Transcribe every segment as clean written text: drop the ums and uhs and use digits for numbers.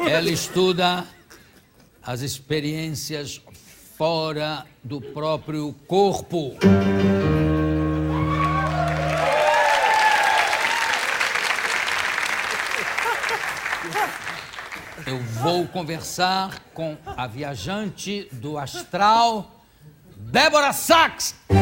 Ela estuda as experiências fora do próprio corpo. Eu vou conversar com a viajante do astral, Débora Sachs. Ei!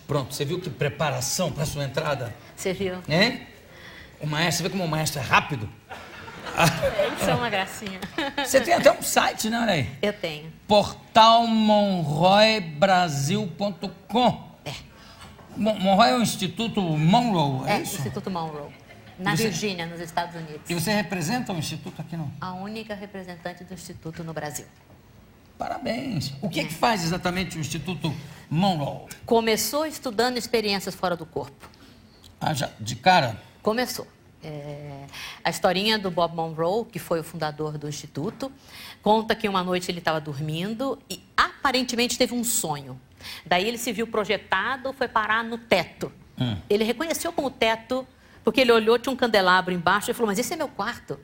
Pronto, você viu que preparação para sua entrada? Você viu? Hein? O maestro, você vê como o maestro é rápido? Eles são uma gracinha. Você tem até um site, né? Olha aí. Eu tenho. Portalmonroebrasil.com. É. Monroe é o Instituto Monroe, é isso? Instituto Monroe. Na Virgínia, nos Estados Unidos. E você representa o Instituto aqui, não? A única representante do Instituto no Brasil. Parabéns. O que é que faz exatamente o Instituto Monroe? Começou estudando experiências fora do corpo. Ah, já, de cara? Começou. A historinha do Bob Monroe, que foi o fundador do Instituto, conta que uma noite ele estava dormindo e aparentemente teve um sonho. Daí ele se viu projetado, foi parar no teto. Ele reconheceu como teto, porque ele olhou, tinha um candelabro embaixo e falou, mas esse é meu quarto.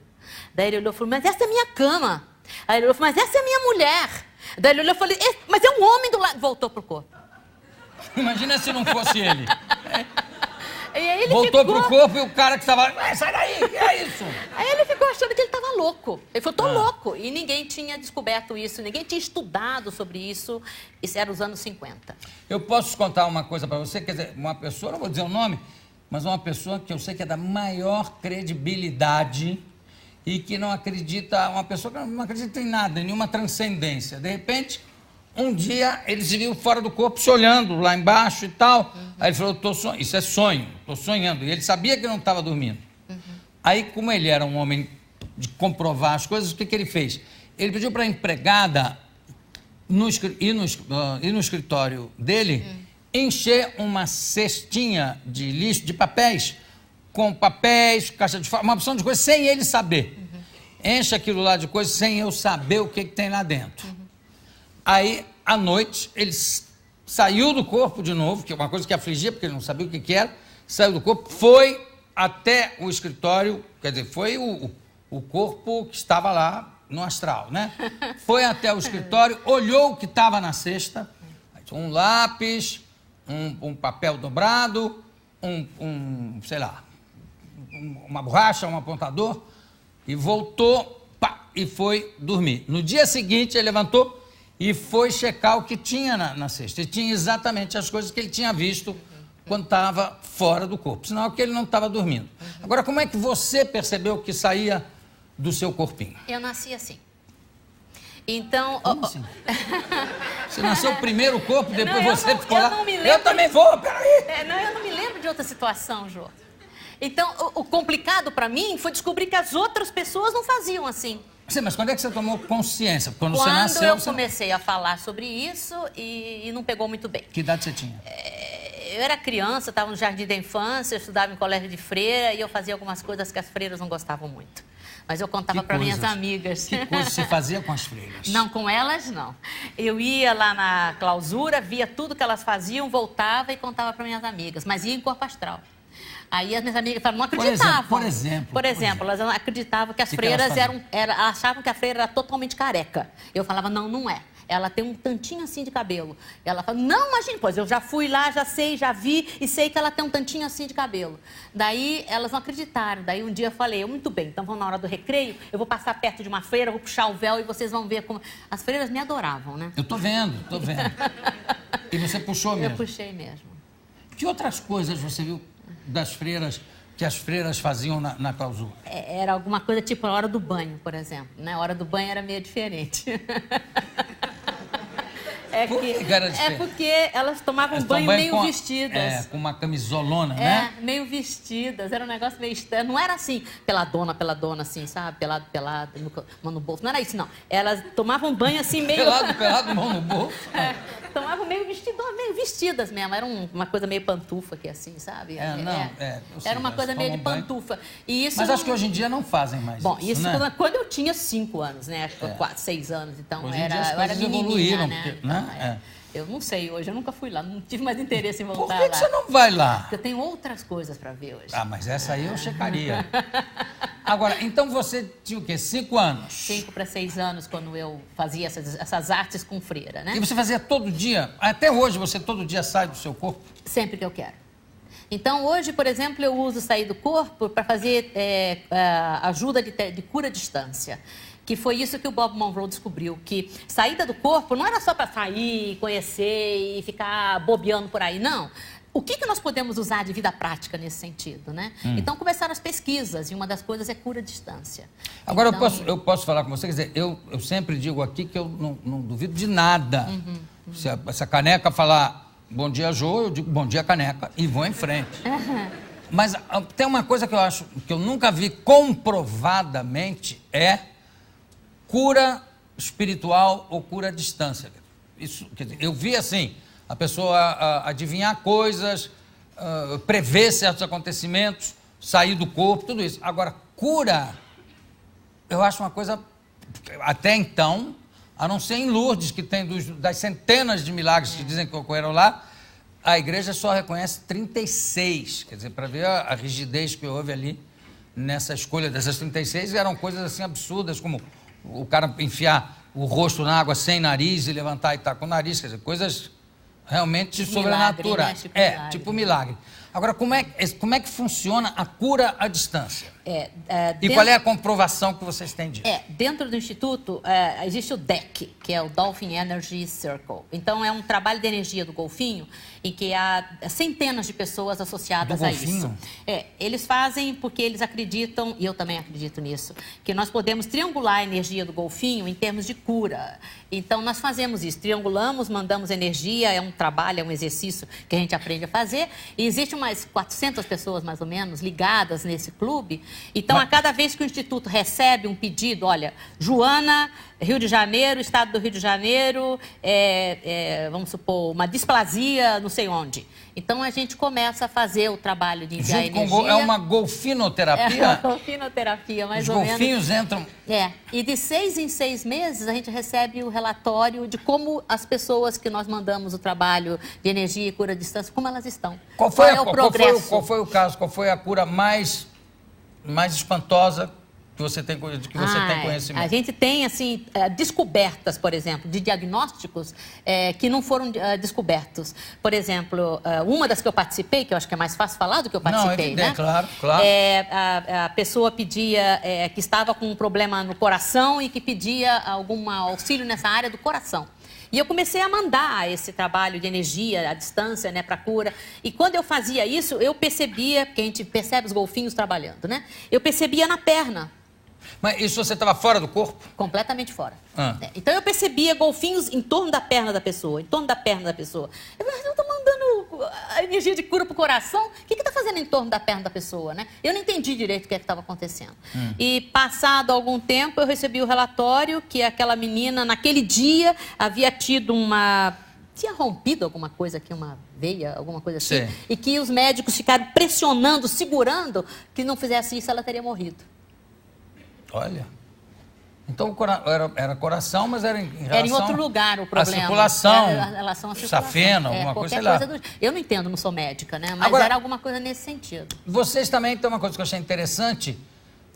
Daí ele olhou e falou, mas essa é minha cama. Aí ele olhou e falou, mas essa é minha mulher. Daí ele olhou e falou, mas é um homem do lado. Voltou pro corpo. Imagina se não fosse ele. E aí ele Voltou ficou... pro corpo e o cara que estava... sai daí, que é isso? Aí ele ficou achando que ele estava louco. Ele falou, tô louco. E ninguém tinha descoberto isso, ninguém tinha estudado sobre isso. Isso era os anos 50. Eu posso contar uma coisa para você? Quer dizer, uma pessoa, não vou dizer o nome, mas uma pessoa que eu sei que é da maior credibilidade e que não acredita... Uma pessoa que não acredita em nada, em nenhuma transcendência. De repente... Um dia ele se viu fora do corpo, se olhando lá embaixo e tal. Aí ele falou, isso é sonho, estou sonhando. E ele sabia que não estava dormindo. Aí, como ele era um homem de comprovar as coisas, o que ele fez? Ele pediu para a empregada ir no escritório dele, encher uma cestinha de lixo, de papéis, com papéis, caixa de fósforo, uma opção de coisas, sem ele saber. Enche aquilo lá de coisas sem eu saber o que tem lá dentro. Aí, à noite, ele saiu do corpo de novo, que é uma coisa que afligia, porque ele não sabia o que era, saiu do corpo, foi até o escritório, quer dizer, foi o corpo que estava lá no astral, né? Foi até o escritório, olhou o que estava na cesta, um lápis, um papel dobrado, sei lá, uma borracha, um apontador, e voltou, e foi dormir. No dia seguinte, ele levantou e foi checar o que tinha na cesta. E tinha exatamente as coisas que ele tinha visto quando estava fora do corpo. Sinal que ele não estava dormindo. Agora, como é que você percebeu que saía do seu corpinho? Eu nasci assim. Então... Como assim? Você nasceu primeiro o corpo, depois não, você ficou lá... Não me lembro... Eu também vou, peraí! Eu não me lembro de outra situação, Jô. Então, o complicado para mim foi descobrir que as outras pessoas não faziam assim. Sim, mas quando é que você tomou consciência? Quando você nasceu... Quando eu comecei a falar sobre isso e não pegou muito bem. Que idade você tinha? Eu era criança, estava no jardim da infância, eu estudava em colégio de freira e eu fazia algumas coisas que as freiras não gostavam muito. Mas eu contava para minhas amigas. Que coisa você fazia com as freiras? Não, com elas não. Eu ia lá na clausura, via tudo que elas faziam, voltava e contava para minhas amigas, mas ia em corpo astral. Aí as minhas amigas não acreditavam. Por exemplo. Elas não acreditavam que as freiras achavam que a freira era totalmente careca. Eu falava, não é. Ela tem um tantinho assim de cabelo. Ela fala, não, imagine, pois eu já fui lá, já sei, já vi e sei que ela tem um tantinho assim de cabelo. Daí elas não acreditaram. Daí um dia eu falei, muito bem, então vamos na hora do recreio, eu vou passar perto de uma freira, vou puxar o véu e vocês vão ver como... As freiras me adoravam, né? Eu tô vendo. E você puxou mesmo? Eu puxei mesmo. Que outras coisas você viu das freiras, que as freiras faziam na clausura? Era alguma coisa tipo a hora do banho, por exemplo. Né? A hora do banho era meio diferente. Porque elas tomavam banho meio vestidas. Com uma camisolona, né? Meio vestidas. Era um negócio meio estranho. Não era assim, peladona, assim, sabe? Pelado, mão no bolso. Não era isso, não. Elas tomavam banho assim meio... Pelado, mão no bolso? Tomavam meio vestidas mesmo. Era uma coisa meio pantufa aqui, assim, sabe? Era uma coisa meio de pantufa. E isso mas acho que hoje em dia não fazem mais bom, isso, né? Quando eu tinha 5 anos, né? 6 anos, então hoje em dia as eu era coisas menininha, evoluíram, né? porque, Então, né? Eu não sei hoje, eu nunca fui lá, não tive mais interesse em voltar Por lá. que você não vai lá? Porque eu tenho outras coisas para ver hoje. Ah, mas essa aí eu checaria. Agora, então você tinha o quê? 5 anos? 5 para 6 anos, quando eu fazia essas artes com freira, né? E você fazia todo dia? Até hoje você todo dia sai do seu corpo? Sempre que eu quero. Então, hoje, por exemplo, eu uso sair do corpo para fazer ajuda de cura à distância. Que foi isso que o Bob Monroe descobriu, que saída do corpo não era só para sair, conhecer e ficar bobeando por aí, não. O que nós podemos usar de vida prática nesse sentido, né? Então, começaram as pesquisas, e uma das coisas é cura à distância. Agora, então... eu posso falar com você, quer dizer, eu sempre digo aqui que eu não duvido de nada. Se a caneca falar bom dia, Jô, eu digo bom dia, caneca, e vou em frente. Mas tem uma coisa que eu acho que eu nunca vi comprovadamente, cura espiritual ou cura à distância. Isso, quer dizer, eu vi assim, a pessoa adivinhar coisas, prever certos acontecimentos, sair do corpo, tudo isso. Agora, cura, eu acho uma coisa, até então, a não ser em Lourdes, que tem das centenas de milagres que dizem que ocorreram lá, a igreja só reconhece 36. Quer dizer, para ver a rigidez que houve ali nessa escolha dessas 36, eram coisas assim absurdas, como o cara enfiar o rosto na água sem nariz e levantar e estar com o nariz, quer dizer, coisas realmente sobrenaturais. Milagre, né? Tipo milagre. Agora, como é que funciona a cura à distância? E qual é a comprovação que vocês têm disso? Dentro do Instituto, existe o DEC, que é o Dolphin Energy Circle. Então, é um trabalho de energia do golfinho, em que há centenas de pessoas associadas a isso. Eles fazem porque eles acreditam, e eu também acredito nisso, que nós podemos triangular a energia do golfinho em termos de cura. Então, nós fazemos isso, triangulamos, mandamos energia, é um trabalho, é um exercício que a gente aprende a fazer. E existe umas 400 pessoas, mais ou menos, ligadas nesse clube. Então, a cada vez que o Instituto recebe um pedido, olha, Joana, Rio de Janeiro, Estado do Rio de Janeiro, vamos supor, uma displasia não sei onde. Então, a gente começa a fazer o trabalho de enviar energia. É uma golfinoterapia? É uma golfinoterapia, mais ou menos. Os golfinhos entram... E de 6 em 6 meses, a gente recebe o relatório de como as pessoas que nós mandamos o trabalho de energia e cura à distância, como elas estão. Qual é o progresso? Qual foi o caso? Qual foi a cura mais espantosa que você tem conhecimento? A gente tem, assim, descobertas, por exemplo, de diagnósticos que não foram descobertos. Por exemplo, uma das que eu participei, que eu acho que é mais fácil falar do que eu participei, né? Claro. A pessoa pedia que estava com um problema no coração e que pedia algum auxílio nessa área do coração. E eu comecei a mandar esse trabalho de energia à distância, né, para cura. E quando eu fazia isso, eu percebia, porque a gente percebe os golfinhos trabalhando, né? Eu percebia na perna. Mas isso você estava fora do corpo? Completamente fora. Então eu percebia golfinhos em torno da perna da pessoa, Eu falei, eu estou mandando a energia de cura para o coração, o que está fazendo em torno da perna da pessoa, né? Eu não entendi direito o que estava acontecendo. E passado algum tempo eu recebi o relatório que aquela menina, naquele dia, havia tido tinha rompido alguma coisa aqui, uma veia, alguma coisa assim, e que os médicos ficaram pressionando, segurando, que não fizesse isso, ela teria morrido. Olha, então era coração, mas era em relação... Era em outro lugar o problema. A circulação, em relação à circulação. safena, alguma coisa, sei lá. Eu não entendo, não sou médica, né? Mas agora, era alguma coisa nesse sentido. Vocês também têm uma coisa que eu achei interessante,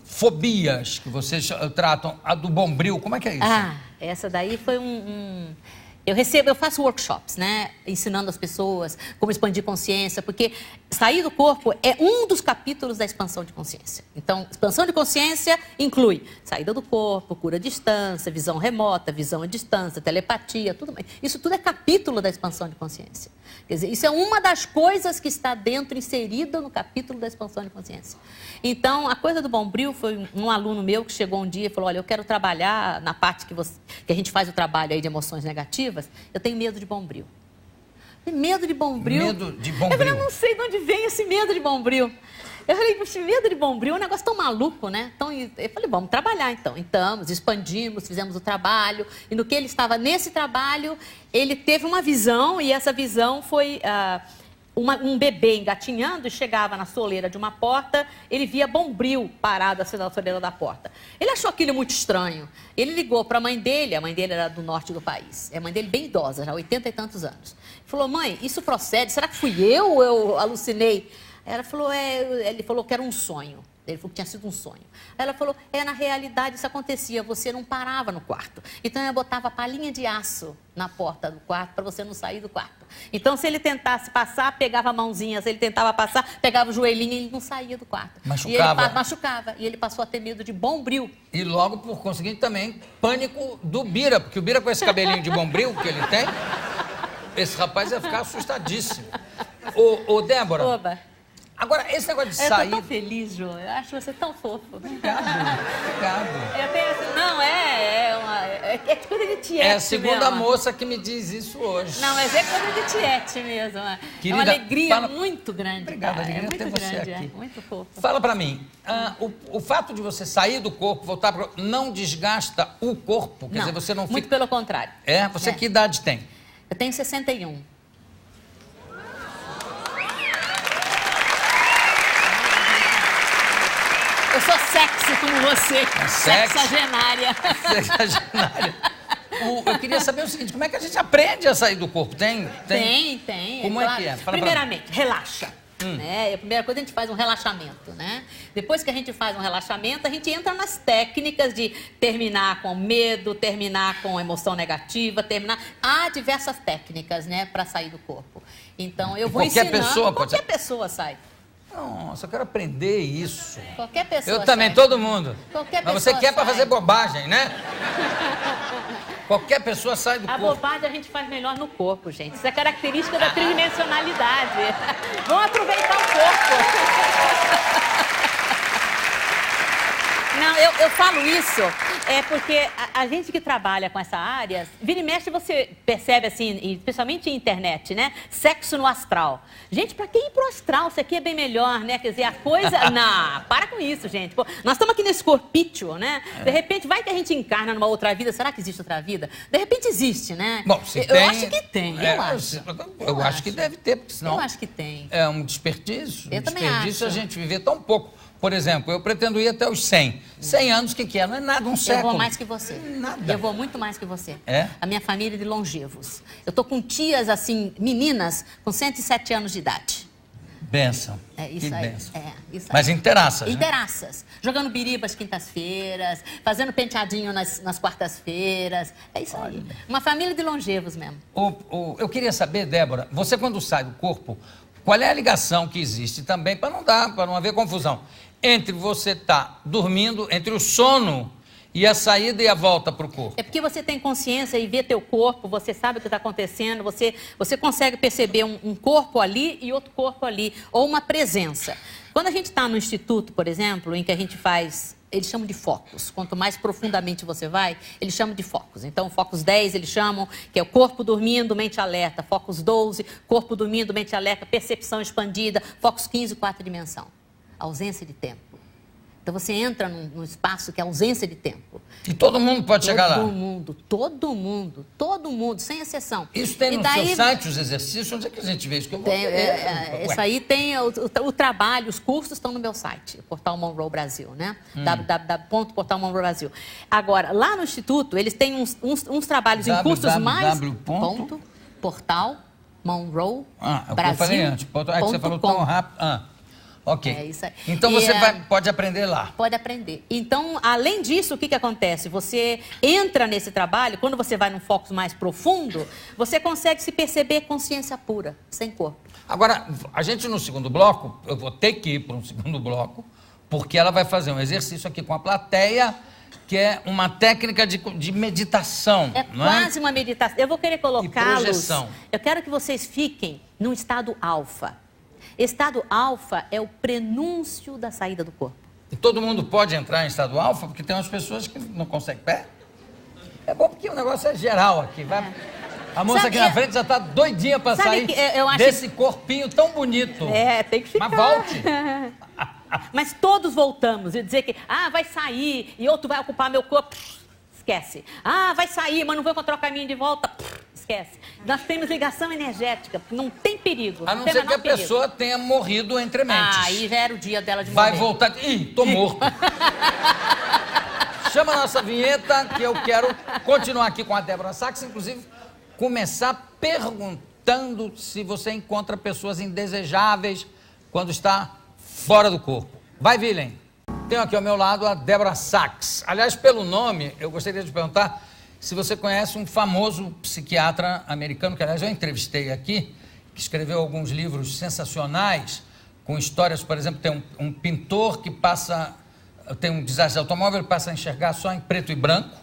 fobias que vocês tratam, a do bombril, como é que é isso? Essa daí foi eu faço workshops, né, ensinando as pessoas como expandir consciência, porque sair do corpo é um dos capítulos da expansão de consciência. Então, expansão de consciência inclui saída do corpo, cura à distância, visão remota, visão à distância, telepatia, tudo mais. Isso tudo é capítulo da expansão de consciência. Quer dizer, isso é uma das coisas que está inserida no capítulo da expansão de consciência. Então, a coisa do bombril foi um aluno meu que chegou um dia e falou, olha, eu quero trabalhar na parte que a gente faz o trabalho aí de emoções negativas, eu tenho medo de bombril. Medo de bombril? Medo de bombril? Eu falei, eu não sei de onde vem esse medo de bombril. Eu falei, puxa, medo de Bombril é um negócio tão maluco, né? Então, eu falei, vamos trabalhar então. Entramos, expandimos, fizemos o trabalho. E no que ele estava nesse trabalho, ele teve uma visão, e essa visão foi um bebê engatinhando e chegava na soleira de uma porta, ele via Bombril parado assim na soleira da porta. Ele achou aquilo muito estranho. Ele ligou para a mãe dele era do norte do país. É a mãe dele bem idosa, já 80 e tantos anos. Falou, mãe, isso procede? Será que fui eu ou eu alucinei? Ela falou, ele falou que era um sonho. Ele falou que tinha sido um sonho. Ela falou, na realidade isso acontecia, você não parava no quarto. Então eu botava palhinha de aço na porta do quarto para você não sair do quarto. Então se ele tentasse passar, pegava a mãozinha, se ele tentava passar, pegava o joelhinho e ele não saía do quarto. Machucava. E ele machucava. E ele passou a ter medo de Bombril. E logo, por conseguinte, também pânico do Bira, porque o Bira com esse cabelinho de Bombril que ele tem, esse rapaz ia ficar assustadíssimo. Ô Débora... Oba. Agora, esse negócio de Eu sair... tô tão feliz, Jô. Eu acho você tão fofo. Obrigado. Eu tenho assim, não, é coisa de tiete. É a segunda mesmo. moça que me diz isso hoje. Não, mas é coisa de tiete mesmo. Querida, é uma alegria fala... muito grande. Obrigado, alegria muito ter você grande, aqui. Muito fofo. Fala pra mim, o fato de você sair do corpo, voltar pro... não desgasta o corpo? Quer dizer, você não fica... Muito pelo contrário. É? Você que idade tem? Eu tenho 61. Eu sou sexy como você. Sexagenária. Sexagenária. Eu queria saber o seguinte, como é que a gente aprende a sair do corpo? Tem. Como é que é? Fala Primeiramente, relaxa. Né? A primeira coisa, a gente faz um relaxamento, né? Depois que a gente faz um relaxamento, a gente entra nas técnicas de terminar com medo, terminar com emoção negativa, Há diversas técnicas, né, para sair do corpo. Então, eu vou ensinando... Qualquer pessoa sai. Nossa, eu quero aprender isso. Qualquer pessoa Eu também, sai. todo mundo. Qualquer Mas pessoa você quer para sai. fazer bobagem, né? Qualquer pessoa sai do A corpo. bobagem a gente faz melhor no corpo, gente. Isso é característica da tridimensionalidade. Vamos aproveitar o corpo. Não, eu falo isso porque a gente que trabalha com essa área, vira e mexe você percebe assim, especialmente em internet, né? Sexo no astral. Gente, pra que ir pro astral? Isso aqui é bem melhor, né? Quer dizer, a coisa... Não, para com isso, gente. Pô, nós estamos aqui nesse corpício, né? De repente, vai que a gente encarna numa outra vida. Será que existe outra vida? De repente existe, né? Bom, se eu tem... acho que tem, eu acho que deve ter, porque senão... Eu acho que tem. É um desperdício. Eu também acho. A gente viver tão pouco. Por exemplo, eu pretendo ir até os 100. 100 anos, o que é? Não é nada, um século. Eu vou mais que você. Nada. Eu vou muito mais que você. É? A minha família é de longevos. Eu tô com tias, assim, meninas com 107 anos de idade. Benção. É isso que aí. benção. Isso aí. Mas inteiraças, Inteiraças. Jogando biriba às quintas-feiras, fazendo penteadinho nas quartas-feiras. É isso aí. Uma família de longevos mesmo. Eu queria saber, Débora, você quando sai do corpo, qual é a ligação que existe também, para não haver confusão, entre você estar dormindo, entre o sono e a saída e a volta para o corpo? É porque você tem consciência e vê teu corpo, você sabe o que está acontecendo, você consegue perceber um corpo ali e outro corpo ali, ou uma presença. Quando a gente está no instituto, por exemplo, em que a gente faz... Eles chamam de focos. Quanto mais profundamente você vai, eles chamam de focos. Então, focos 10, eles chamam, que é o corpo dormindo, mente alerta. Focos 12, corpo dormindo, mente alerta, percepção expandida. Focos 15, 4 dimensão. Ausência de tempo. Então, você entra num espaço que é ausência de tempo. E todo mundo pode chegar lá? Todo mundo, sem exceção. Isso tem no seu site, os exercícios? Onde é que a gente vê isso? Que eu vou isso aí tem o trabalho, os cursos estão no meu site, Portal Monroe Brasil, né? www.portalmonroe.brasil. Agora, lá no Instituto, eles têm uns trabalhos em cursos mais... Portal Monroe Brasil. Eu falei antes. É que você falou tão rápido. Ok. É isso aí. Então você pode aprender lá. Pode aprender. Então, além disso, o que acontece? Você entra nesse trabalho, quando você vai num foco mais profundo, você consegue se perceber consciência pura, sem corpo. Agora, a gente no segundo bloco, eu vou ter que ir para um segundo bloco, porque ela vai fazer um exercício aqui com a plateia, que é uma técnica de meditação. É quase uma meditação. Eu vou querer colocá-los... E projeção. Eu quero que vocês fiquem num estado alfa. Estado alfa é o prenúncio da saída do corpo. E todo mundo pode entrar em estado alfa? Porque tem umas pessoas que não conseguem pé. É bom porque o negócio é geral aqui. A moça aqui na frente já está doidinha para sair desse corpinho tão bonito. Tem que ficar. Mas volte. Mas todos voltamos. E dizer que, vai sair e outro vai ocupar meu corpo, esquece. Vai sair, mas não vou encontrar o caminho de volta, esquece. Nós temos ligação energética, não tem perigo. A não ser que a pessoa tenha morrido entre mentes. Aí já era o dia dela de vai morrer. Vai voltar... Ih, tô morto. Chama a nossa vinheta, que eu quero continuar aqui com a Débora Sachs, inclusive começar perguntando se você encontra pessoas indesejáveis quando está fora do corpo. Vai, Willem. Tenho aqui ao meu lado a Débora Sachs. Aliás, pelo nome, eu gostaria de perguntar se você conhece um famoso psiquiatra americano, que aliás eu entrevistei aqui, que escreveu alguns livros sensacionais, com histórias, por exemplo, tem um pintor que tem um desastre de automóvel, ele passa a enxergar só em preto e branco.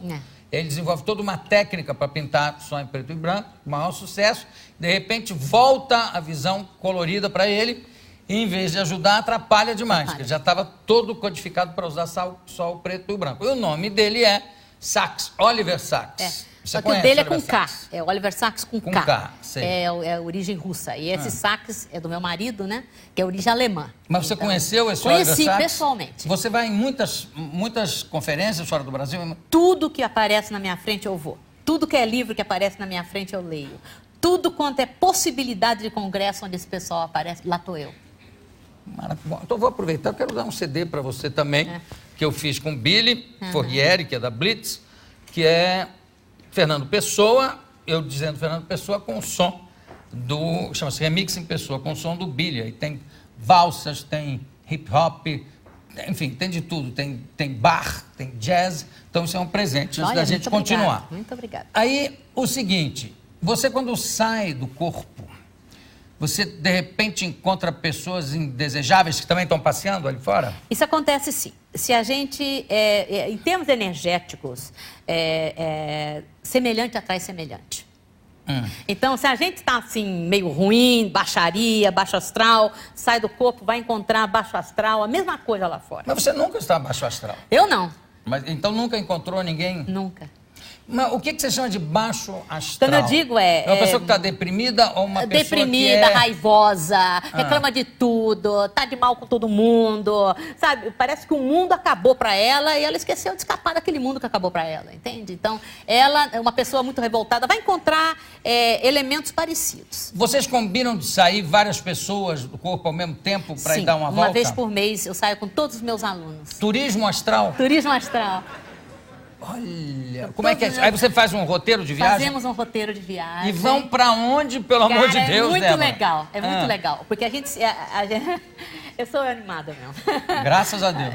Ele desenvolve toda uma técnica para pintar só em preto e branco, maior sucesso. De repente, volta a visão colorida para ele e, em vez de ajudar, atrapalha demais, porque já estava todo codificado para usar só o preto e o branco. E o nome dele é Sachs, Oliver Sachs. Só que o dele é com K, é Oliver Sachs com K. K, sei. É origem russa. E esse Sachs é do meu marido, né? Que é origem alemã. Mas você conheceu esse Oliver Sachs? Conheci pessoalmente. Você vai em muitas conferências fora do Brasil? Tudo que aparece na minha frente eu vou. Tudo que é livro que aparece na minha frente eu leio. Tudo quanto é possibilidade de congresso onde esse pessoal aparece, lá estou eu. Bom, então vou aproveitar, eu quero dar um CD para você também, que eu fiz com Billy Forrieri, que é da Blitz, que é Fernando Pessoa, eu dizendo Fernando Pessoa com o som chama-se Remix em Pessoa, com o som do Billy. Aí tem valsas, tem hip hop, enfim, tem de tudo, tem bar, tem jazz, então isso é um presente antes da gente continuar. Muito obrigada. Aí, o seguinte, você quando sai do corpo, você, de repente, encontra pessoas indesejáveis que também estão passeando ali fora? Isso acontece sim. Se a gente, em termos energéticos, semelhante atrai semelhante. Então, se a gente está assim, meio ruim, baixaria, baixo astral, sai do corpo, vai encontrar baixo astral, a mesma coisa lá fora. Mas você nunca está baixo astral? Eu não. Mas, então nunca encontrou ninguém? Nunca. Mas o que você chama de baixo astral? Quando eu digo é uma pessoa que está deprimida ou uma pessoa deprimida, que raivosa, reclama de tudo, tá de mal com todo mundo, sabe? Parece que o mundo acabou para ela e ela esqueceu de escapar daquele mundo que acabou para ela, entende? Então, ela é uma pessoa muito revoltada, vai encontrar elementos parecidos. Vocês combinam de sair várias pessoas do corpo ao mesmo tempo para ir dar uma volta? Uma vez por mês eu saio com todos os meus alunos. Turismo astral? Turismo astral. Olha, como é que é? Aí você faz um roteiro de viagem? Fazemos um roteiro de viagem. E vão pra onde, pelo amor de Deus, é muito Débora? legal, é muito legal. Porque a gente eu sou animada mesmo. Graças a Deus.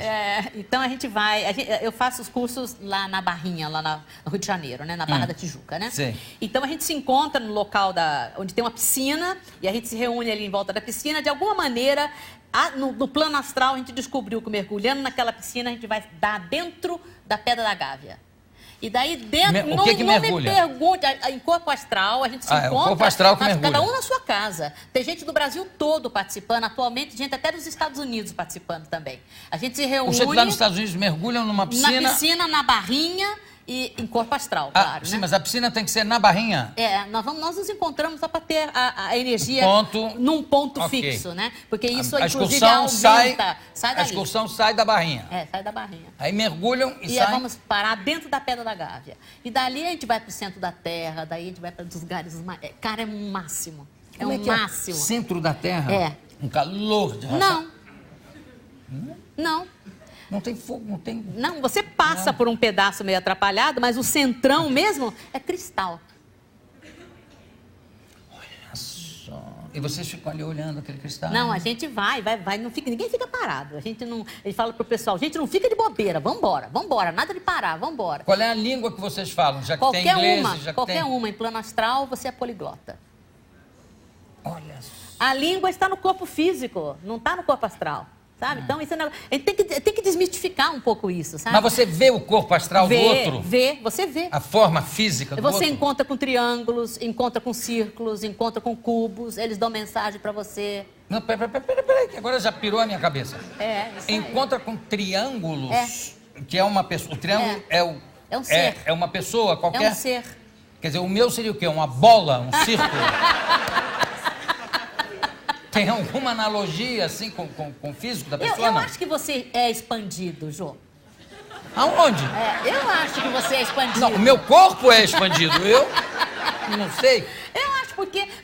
Então a gente vai, eu faço os cursos lá na Barrinha, lá no Rio de Janeiro, né? Na Barra da Tijuca, né? Sim. Então a gente se encontra no local onde tem uma piscina e a gente se reúne ali em volta da piscina. De alguma maneira, no plano astral, a gente descobriu que mergulhando naquela piscina a gente vai dar dentro da Pedra da Gávea. E daí dentro, o que mergulha? Me pergunte, em corpo astral, a gente se encontra, o corpo astral que mergulha. Cada um na sua casa. Tem gente do Brasil todo participando, atualmente, gente até dos Estados Unidos participando também. A gente se reúne... Os chefes lá nos Estados Unidos mergulham numa piscina... Na piscina, na Barrinha e em corpo astral, claro, sim, né? Mas a piscina tem que ser na Barrinha? Nós nos encontramos só para ter a energia num ponto fixo, né? Porque isso, inclusive, aumenta, sai dali. A excursão sai da Barrinha. Sai da Barrinha. Aí mergulham e saem... E aí vamos parar dentro da Pedra da Gávea. E dali a gente vai para o centro da Terra, daí a gente vai para os lugares... Cara, é um máximo. Como é que máximo. Centro da Terra? Um calor de raça. Não. Não tem fogo, não tem... Não, você passa por um pedaço meio atrapalhado, mas o centrão mesmo é cristal. Olha só. E vocês ficam ali olhando aquele cristal? Não, a gente vai, não fica, ninguém fica parado. A gente fala pro pessoal, gente, não fica de bobeira, vambora, nada de parar, vambora. Qual é a língua que vocês falam? Já que tem inglês, qualquer uma, em plano astral, você é poliglota. Olha só. A língua está no corpo físico, não está no corpo astral. Sabe? Então, isso a gente tem que desmistificar um pouco isso, sabe? Mas você vê o corpo astral do outro? Você vê. A forma física do outro? Você encontra com triângulos, encontra com círculos, encontra com cubos, eles dão mensagem pra você. Não, peraí, que agora já pirou a minha cabeça. Isso aí. Encontra com triângulos, que é uma pessoa. O triângulo é um ser. É uma pessoa qualquer? É um ser. Quer dizer, o meu seria o quê? Uma bola, um círculo? Tem alguma analogia, assim, com o físico da pessoa, Eu não? acho que você é expandido, Jô. Aonde? Eu acho que você é expandido. Não, o meu corpo é expandido, eu não sei. Eu acho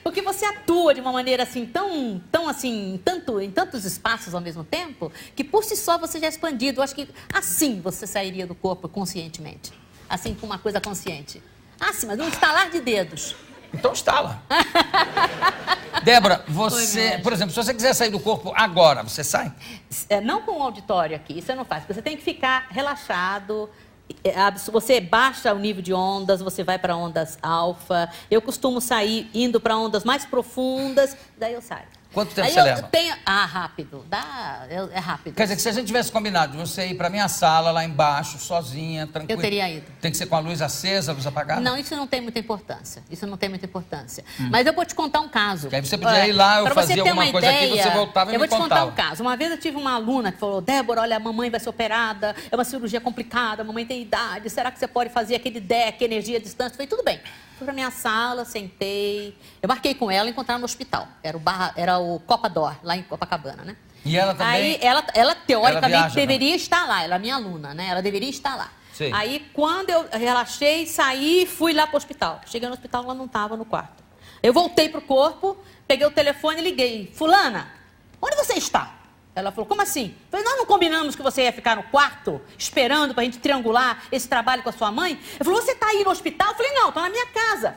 porque você atua de uma maneira assim, tão assim, em tantos espaços ao mesmo tempo, que por si só você já é expandido. Eu acho que assim você sairia do corpo conscientemente. Assim, com uma coisa consciente. Assim, mas um estalar de dedos. Então instala. Débora, você, por exemplo, se você quiser sair do corpo agora, você sai? Não com o auditório aqui, isso você não faz, porque você tem que ficar relaxado. Você baixa o nível de ondas, você vai para ondas alfa. Eu costumo sair indo para ondas mais profundas, daí eu saio. Quanto tempo aí você eu leva? Rápido. É rápido. Quer dizer, que se a gente tivesse combinado de você ir para minha sala, lá embaixo, sozinha, tranquila... Eu teria ido. Tem que ser com a luz acesa, a luz apagada? Não, isso não tem muita importância. Mas eu vou te contar um caso. Que aí você podia ir lá, eu pra fazia você ter alguma uma coisa aqui, ideia, você voltava e eu me vou te contava. contar um caso. Uma vez eu tive uma aluna que falou, Débora, olha, a mamãe vai ser operada, é uma cirurgia complicada, a mamãe tem idade, será que você pode fazer aquele DEC, energia à distância? Eu falei, tudo bem. Fui pra minha sala, sentei. Eu marquei com ela, encontrar no hospital. Era o Copa d'Or, lá em Copacabana, né? E ela também... Aí ela teoricamente, viaja, deveria estar lá. Ela é minha aluna, né? Ela deveria estar lá. Sei. Aí, quando eu relaxei, saí, fui lá pro hospital. Cheguei no hospital, ela não estava no quarto. Eu voltei pro corpo, peguei o telefone e liguei. Fulana, onde você está? Ela falou, como assim? Eu falei, nós não combinamos que você ia ficar no quarto, esperando pra gente triangular esse trabalho com a sua mãe? Ela falou, você tá aí no hospital? Eu falei, não, tô na minha casa.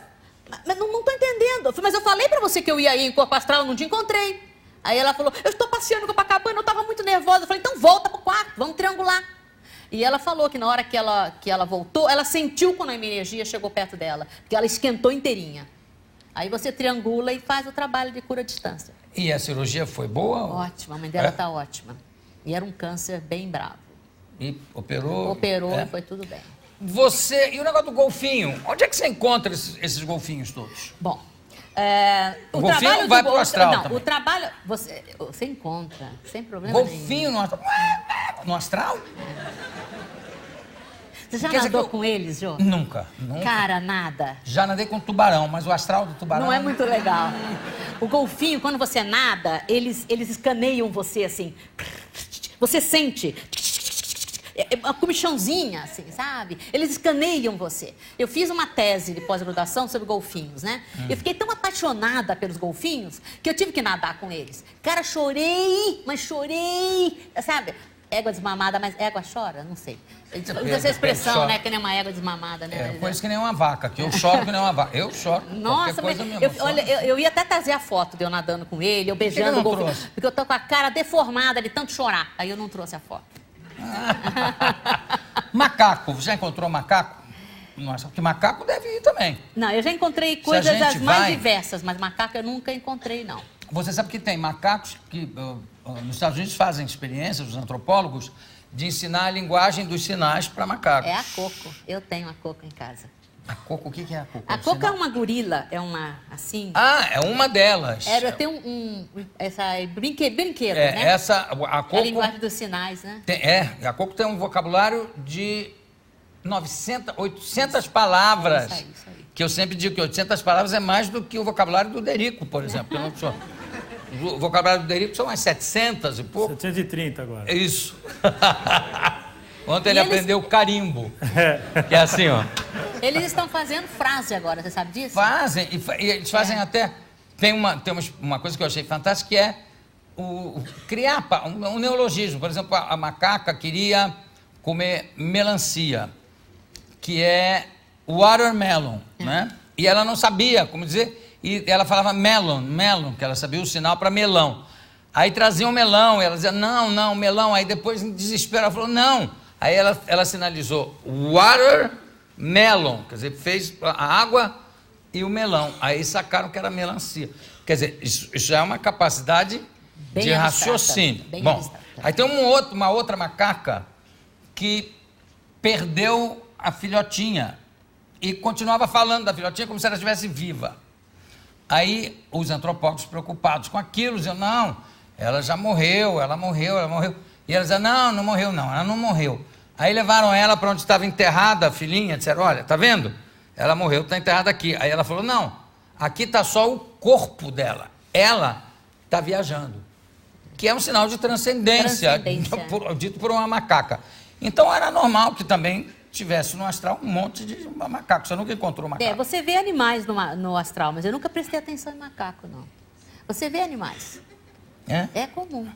Mas não tô entendendo. Eu falei, mas eu falei pra você que eu ia ir em corpo astral, eu não te encontrei. Aí ela falou, eu estou passeando em Copacabana, eu tava muito nervosa. Eu falei, então volta pro quarto, vamos triangular. E ela falou que na hora que ela voltou, ela sentiu quando a energia chegou perto dela, porque ela esquentou inteirinha. Aí você triangula e faz o trabalho de cura à distância. E a cirurgia foi boa? Ótima, a mãe dela tá ótima. E era um câncer bem bravo. E operou? Operou e foi tudo bem. Você, e o negócio do golfinho? Onde é que você encontra esses golfinhos todos? Bom, o golfinho vai pro astral Não, também. o trabalho, você encontra, sem problema Golfinho nenhum. no astral? No astral? Você já Quer dizer nadou que eu- com eles, Jô? Nunca. Cara, nada. Já nadei com tubarão, mas o astral do tubarão... Não é muito legal. O golfinho, quando você nada, eles escaneiam você assim. Você sente. É uma comichãozinha, assim, sabe? Eles escaneiam você. Eu fiz uma tese de pós-graduação sobre golfinhos, né? Eu fiquei tão apaixonada pelos golfinhos que eu tive que nadar com eles. Cara, chorei, mas chorei, sabe? Égua desmamada, mas égua chora? Não sei. Usa essa expressão, chora. né? Que nem uma égua desmamada, né? É, coisa que nem uma vaca, que eu choro que nem uma vaca. Eu choro. Nossa, qualquer coisa mas mesmo. olha, eu ia até trazer a foto de eu nadando com ele, eu beijando não o golfinho. trouxe? Porque eu tô com a cara deformada de tanto chorar. Aí eu não trouxe a foto. Macaco, você já encontrou macaco? Nossa, porque macaco deve ir também. Não, eu já encontrei a coisas gente as mais vai- diversas, mas macaco eu nunca encontrei, não. Você sabe que tem macacos que nos Estados Unidos fazem experiências, os antropólogos, de ensinar a linguagem dos sinais para macacos. É a coco. Eu tenho a coco em casa. A coco, o que é a coco? A coco é uma gorila, é uma, assim... Ah, é uma delas. Tem essa brinquedo, É, né? essa, a É a coco... linguagem dos sinais, né? A coco tem um vocabulário de 800 palavras. Isso aí. Que eu sempre digo que 800 palavras é mais do que o vocabulário do Derico, por exemplo. Que eu não sou... O vocabulário do Derico são umas 700 e pouco. 730 agora. Isso. Ontem ele E eles- aprendeu carimbo. Que é assim, ó. Eles estão fazendo frase agora, você sabe disso? Fazem, e eles fazem até... Tem uma coisa que eu achei fantástica, que é criar um neologismo. Por exemplo, a macaca queria comer melancia, que é watermelon, né? E ela não sabia como dizer, e ela falava melon, que ela sabia o sinal para melão. Aí traziam melão, e ela dizia, não, melão. Aí depois, em desespero, ela falou, não. Aí ela sinalizou watermelon, quer dizer, fez a água e o melão. Aí sacaram que era melancia. Quer dizer, isso já é uma capacidade Bem de abstrata, raciocínio. bem Bom, abstrata. aí tem uma outra macaca que perdeu a filhotinha e continuava falando da filhotinha como se ela estivesse viva. Aí os antropólogos preocupados com aquilo diziam, não, ela já morreu, ela morreu. E ela dizia, não morreu não, ela não morreu. Aí levaram ela para onde estava enterrada a filhinha, disseram, olha, tá vendo? Ela morreu, está enterrada aqui. Aí ela falou, não, aqui está só o corpo dela. Ela está viajando, que é um sinal de transcendência. Dito por uma macaca. Então era normal que também tivesse no astral um monte de macaco. Você nunca encontrou macaco? Você vê animais no astral, mas eu nunca prestei atenção em macaco, não. Você vê animais. É comum.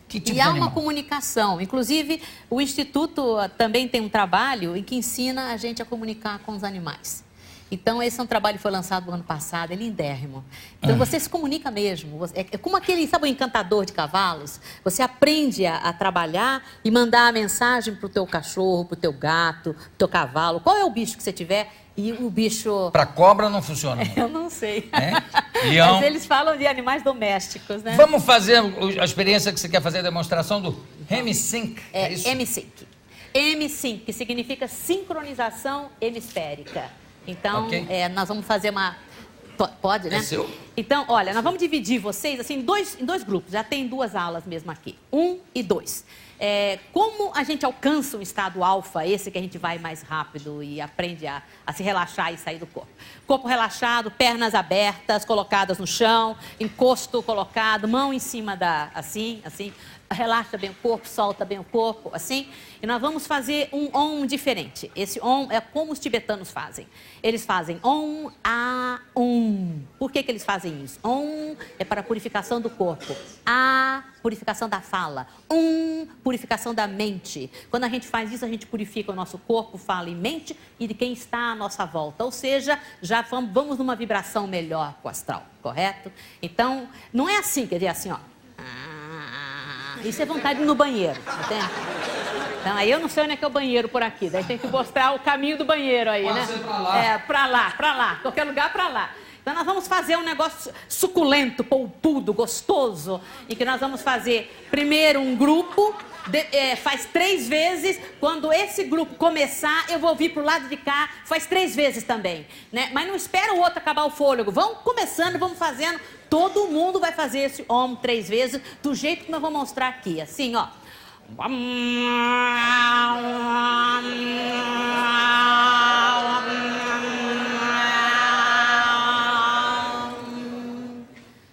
Que tipo e de há animal? uma comunicação. Inclusive, o Instituto também tem um trabalho em que ensina a gente a comunicar com os animais. Então, esse é um trabalho que foi lançado no ano passado, é lindérrimo. Então, você se comunica mesmo. É como aquele, sabe, o encantador de cavalos? Você aprende a trabalhar e mandar a mensagem para o teu cachorro, para o teu gato, para o teu cavalo. Qual é o bicho que você tiver? E o bicho... Para cobra não funciona. Eu não sei. Leão. Mas eles falam de animais domésticos, né? Vamos fazer a experiência que você quer fazer, a demonstração do Hemisync. É isso? Hemisync. Hemisync, que significa sincronização hemisférica. Então, nós vamos fazer uma... Pode, né? É seu. Então, olha, nós vamos dividir vocês assim, em dois grupos. Já tem 2 alas mesmo aqui. 1 e 2. Como a gente alcança um estado alfa, esse que a gente vai mais rápido e aprende a se relaxar e sair do corpo. Corpo relaxado, pernas abertas, colocadas no chão, encosto colocado, mão em cima assim. Relaxa bem o corpo, solta bem o corpo, assim. E nós vamos fazer um Om diferente. Esse Om é como os tibetanos fazem. Eles fazem Om, A, Um. Por que eles fazem isso? Om é para a purificação do corpo. A, purificação da fala. Um, purificação da mente. Quando a gente faz isso, a gente purifica o nosso corpo, fala e mente e de quem está à nossa volta. Ou seja, já vamos numa vibração melhor com o astral, correto? Então, não é assim, quer dizer, assim, ó. Isso é vontade de ir no banheiro, entende? Então, aí eu não sei onde é que é o banheiro por aqui. Daí tem que mostrar o caminho do banheiro aí, pode né? ser pra lá. Pra lá. Qualquer lugar pra lá. Então, nós vamos fazer um negócio suculento, polpudo, gostoso, em que nós vamos fazer primeiro um grupo, faz 3 vezes. Quando esse grupo começar, eu vou vir pro lado de cá, faz 3 vezes também, né? Mas não espera o outro acabar o fôlego. Vamos começando, vamos fazendo. Todo mundo vai fazer esse Om 3 vezes, do jeito que nós vamos mostrar aqui, assim, ó.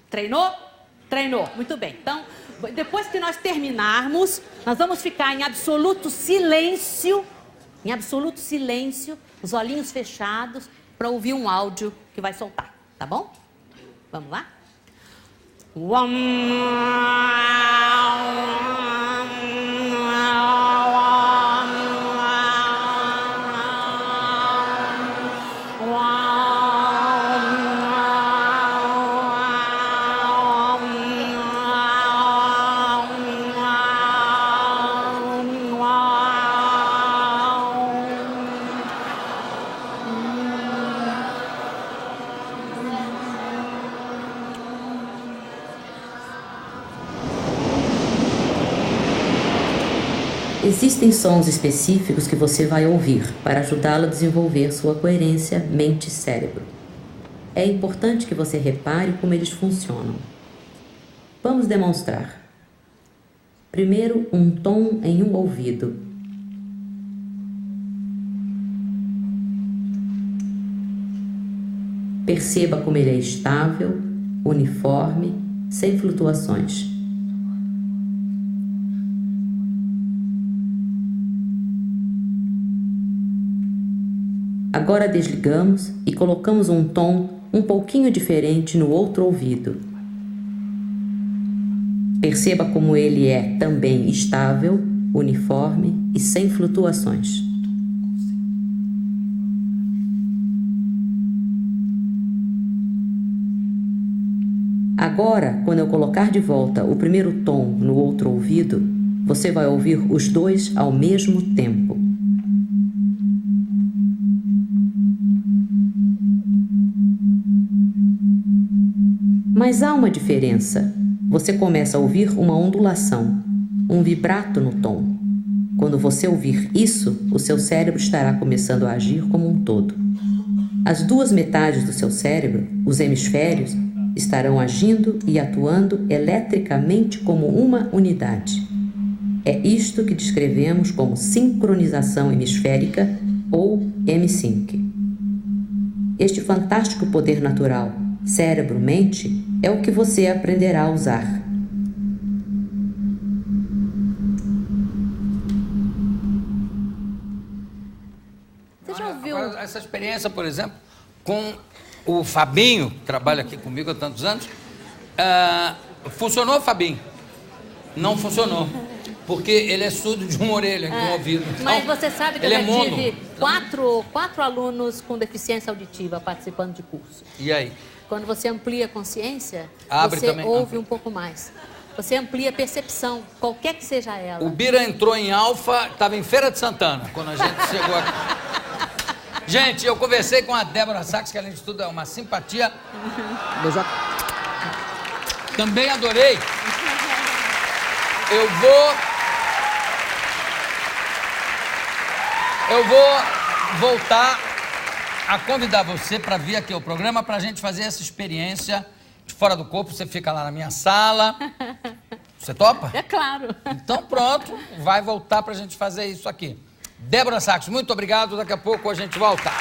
Treinou? Treinou. Muito bem. Então, depois que nós terminarmos, nós vamos ficar em absoluto silêncio, os olhinhos fechados, para ouvir um áudio que vai soltar, tá bom? Vamos lá? Existem sons específicos que você vai ouvir para ajudá-lo a desenvolver sua coerência mente-cérebro. É importante que você repare como eles funcionam. Vamos demonstrar. Primeiro, um tom em um ouvido. Perceba como ele é estável, uniforme, sem flutuações. Agora desligamos e colocamos um tom um pouquinho diferente no outro ouvido. Perceba como ele é também estável, uniforme e sem flutuações. Agora, quando eu colocar de volta o primeiro tom no outro ouvido, você vai ouvir os 2 ao mesmo tempo. Mas há uma diferença. Você começa a ouvir uma ondulação, um vibrato no tom. Quando você ouvir isso, o seu cérebro estará começando a agir como um todo. As 2 metades do seu cérebro, os hemisférios, estarão agindo e atuando eletricamente como uma unidade. É isto que descrevemos como sincronização hemisférica ou Hemisync. Este fantástico poder natural, cérebro-mente, é o que você aprenderá a usar. Você já ouviu? Agora, essa experiência, por exemplo, com o Fabinho, que trabalha aqui comigo há tantos anos, funcionou, Fabinho? Não funcionou. Porque ele é surdo de uma orelha, de um ouvido. Então, mas você sabe que eu ele já é tive mono. quatro alunos com deficiência auditiva participando de curso. E aí? Quando você amplia a consciência, Abre você também. ouve um pouco mais. Você amplia a percepção, qualquer que seja ela. O Bira entrou em Alfa, estava em Feira de Santana, quando a gente chegou aqui. Gente, eu conversei com a Débora Sachs, que além de tudo é uma simpatia. Também adorei. Eu vou voltar a convidar você para vir aqui ao programa para a gente fazer essa experiência de fora do corpo. Você fica lá na minha sala. Você topa? É claro. Então pronto, vai voltar para a gente fazer isso aqui. Débora Sachs, muito obrigado. Daqui a pouco a gente volta.